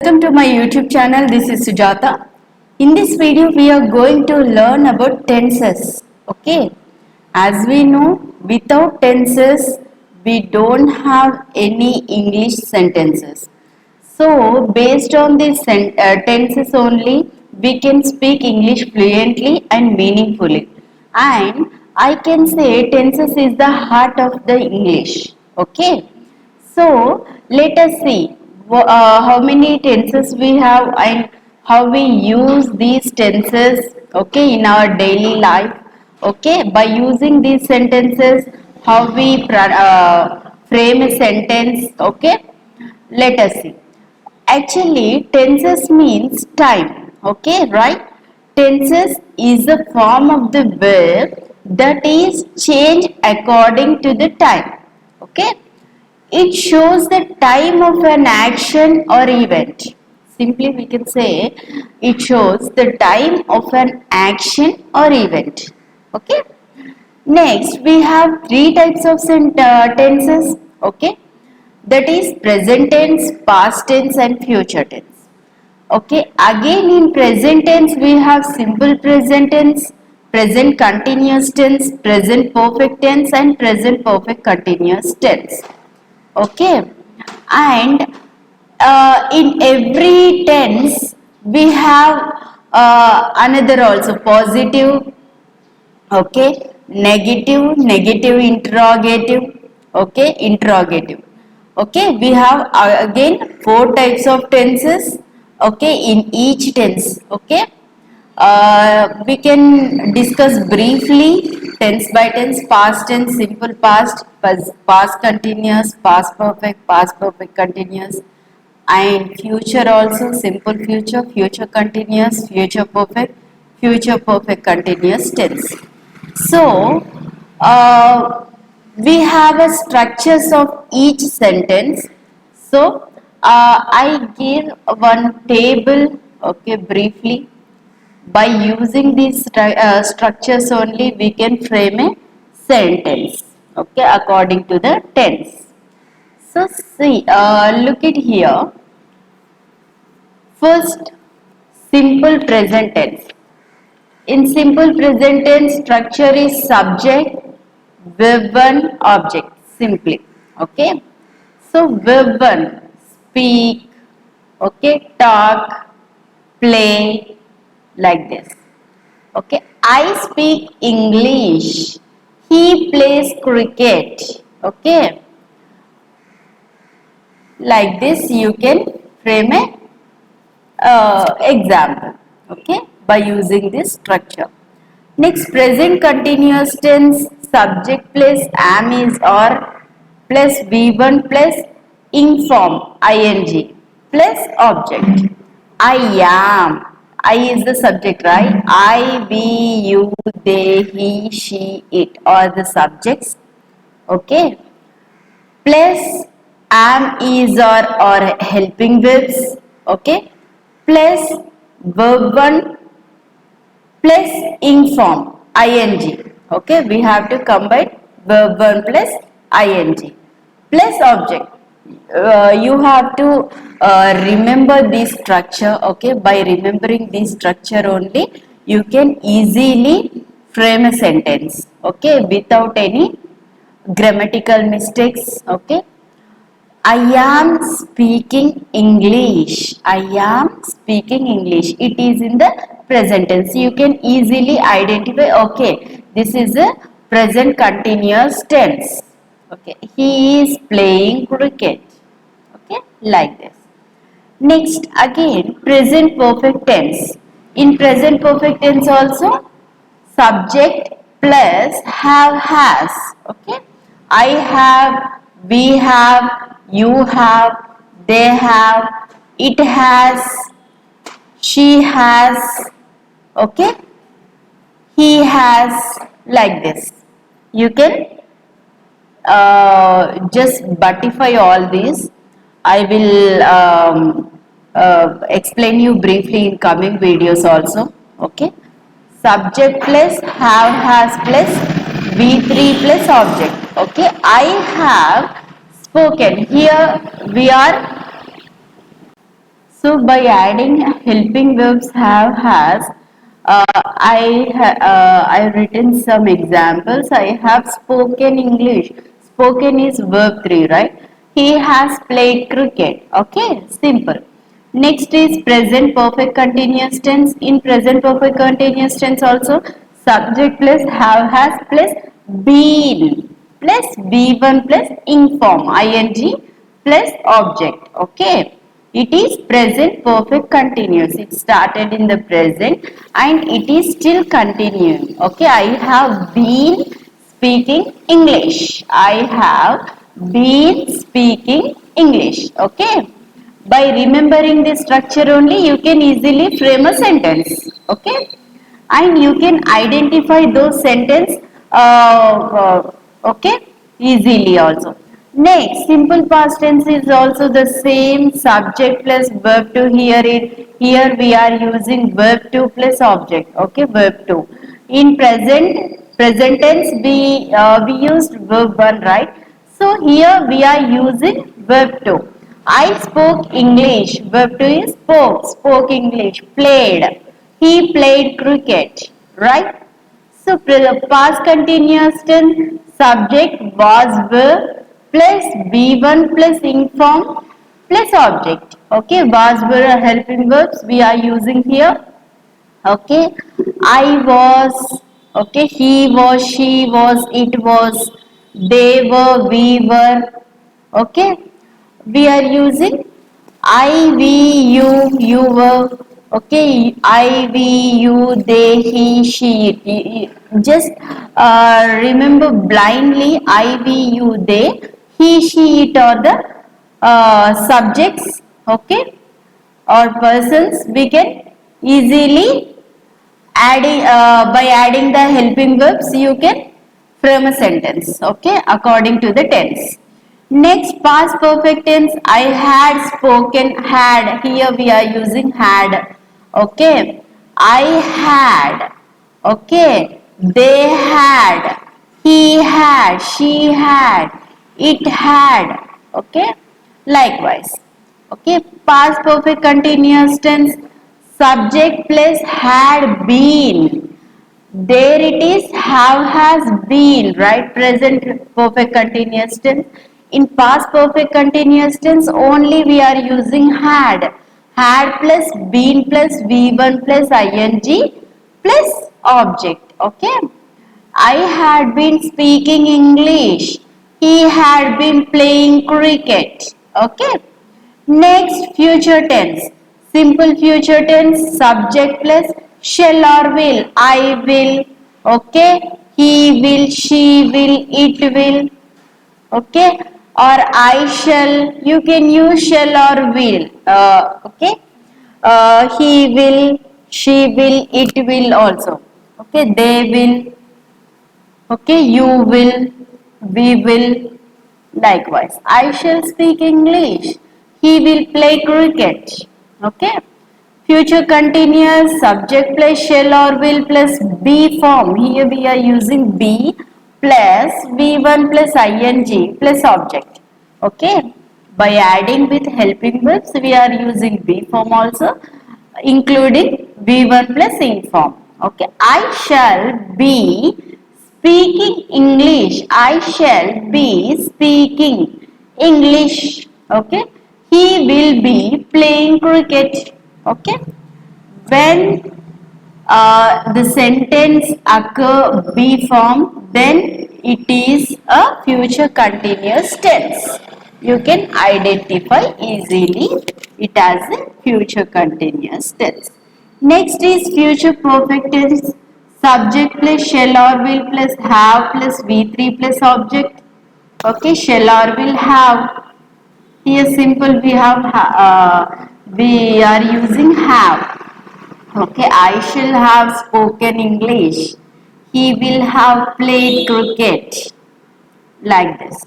Welcome to my YouTube channel. This is Sujata. In this video, we are going to learn about tenses. Okay. As we know, without tenses, we don't have any English sentences. So, based on these tenses only, we can speak English fluently and meaningfully. And I can say tenses is the heart of the English. Okay. So, let us see how many tenses we have and how we use these tenses, okay, in our daily life. Okay, by using these sentences, how we frame a sentence. Okay, let us see. Actually, tenses means time. Okay, right? Tenses is a form of the verb that is changed according to the time. Okay, it shows the time of an action or event. Simply we can say it shows the time of an action or event. Okay. Next we have three types of tenses. Okay. That is present tense, past tense and future tense. Okay. Again in present tense we have simple present tense, present continuous tense, present perfect tense and present perfect continuous tense. Okay, and in every tense we have another also positive, okay, negative interrogative, okay, interrogative. Okay, we have again four types of tenses, okay, in each tense. Okay, we can discuss briefly tense by tense, past tense, simple past, past continuous, past perfect continuous, and future also, simple future, future continuous, future perfect continuous tense. So, we have a structures of each sentence. So, I give one table, okay, briefly. By using these structures only, we can frame a sentence, okay, according to the tense. So, see, look at here. First, simple present tense. In simple present tense, structure is subject, verb 1, object, simply. Okay. So, verb 1, speak, okay, talk, play, like this. Okay. I speak English. He plays cricket. Okay. Like this, you can frame a example, okay, by using this structure. Next, present continuous tense, subject plus am is or plus v1 plus inform ing plus object. I am, I is the subject, right? I, we, you, they, he, she, it are the subjects, okay, plus am is or helping verbs, okay, plus verb 1 plus inform ing, okay, we have to combine verb 1 plus ing plus object. You have to remember this structure, okay, by remembering this structure only you can easily frame a sentence, okay, without any grammatical mistakes. Okay, I am speaking English. I am speaking English. It is in the present tense. You can easily identify, okay, this is a present continuous tense. Okay, he is playing cricket. Okay, like this. Next, again, present perfect tense. In present perfect tense also, subject plus have has. Okay, I have, we have, you have, they have, it has, she has, okay, he has, like this. You can just buttify all these. I will explain you briefly in coming videos also. Okay, subject plus have has plus v3 plus object. Okay, I have spoken. Here we are. So by adding helping verbs have has, I written some examples. I have spoken English. Spoken is verb 3, right? He has played cricket. Okay, simple. Next is present perfect continuous tense. In present perfect continuous tense also, subject plus have has plus been plus be1 plus inform ing plus object. Okay, it is present perfect continuous. It started in the present and it is still continuing. Okay, I have been speaking English. I have been speaking English. Okay, by remembering this structure only, you can easily frame a sentence. Okay, and you can identify those sentence okay, easily also. Next, simple past tense is also the same, subject plus verb to. Here we are using verb to plus object. Okay, verb to. In present tense we used verb 1, right? So here we are using verb to. I spoke English. Verb to is spoke English. Played, he played cricket, right? So past continuous tense, subject was verb plus be1 plus inform plus object. Okay, was were helping verbs we are using here. Okay, I was. Okay, he was, she was, it was, they were, we were. Okay, we are using I, we, you were. Okay, I, we, you, they, he, she, it. Just remember blindly I, we, you, they, he, she, it are the subjects. Okay, or persons. We can easily adding by adding the helping verbs you can frame a sentence. Okay, according to the tense. Next, past perfect tense. I had spoken. Had, here we are using had. Okay, I had. Okay, they had, he had, she had, it had. Okay, likewise. Okay, past perfect continuous tense, subject plus had been. There it is, have has been, right? Present perfect continuous tense. In past perfect continuous tense only we are using had. Had plus been plus v1 plus ing plus object. Okay, I had been speaking English. He had been playing cricket. Okay, next, future tense. Simple future tense, subject plus shall or will. I will. Okay, he will, she will, it will. Okay, or I shall. You can use shall or will. Okay, he will, she will, it will also. Okay, they will. Okay, you will, we will. Likewise, I shall speak English. He will play cricket. Okay, future continuous, subject plus shall or will plus be form. Here we are using be plus v1 plus ing plus object. Okay, by adding with helping verbs we are using be form also, including v1 plus in form. Okay, I shall be speaking English. I shall be speaking English. Okay, he will be playing cricket. Okay, when the sentence occur be form, then it is a future continuous tense. You can identify easily it as a future continuous tense. Next is future perfect tense, subject plus shall or will plus have plus v3 plus object. Okay, shall or will have. Here simple we have we are using have. Okay, I shall have spoken English. He will have played cricket. Like this.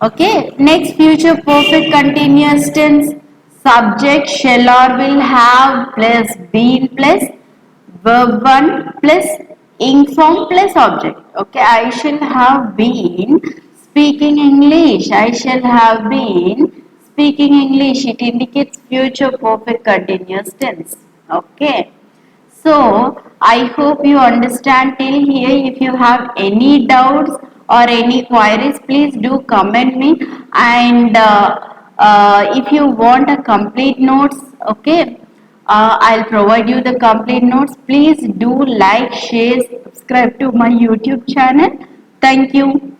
Okay, next future perfect continuous tense, subject shall or will have plus been plus verb 1 plus inform plus object. Okay, I shall have been speaking English. I shall have been speaking English, it indicates future perfect continuous tense. Okay. So, I hope you understand till here. If you have any doubts or any queries, please do comment me. And if you want a complete notes, okay, I'll provide you the complete notes. Please do like, share, subscribe to my YouTube channel. Thank you.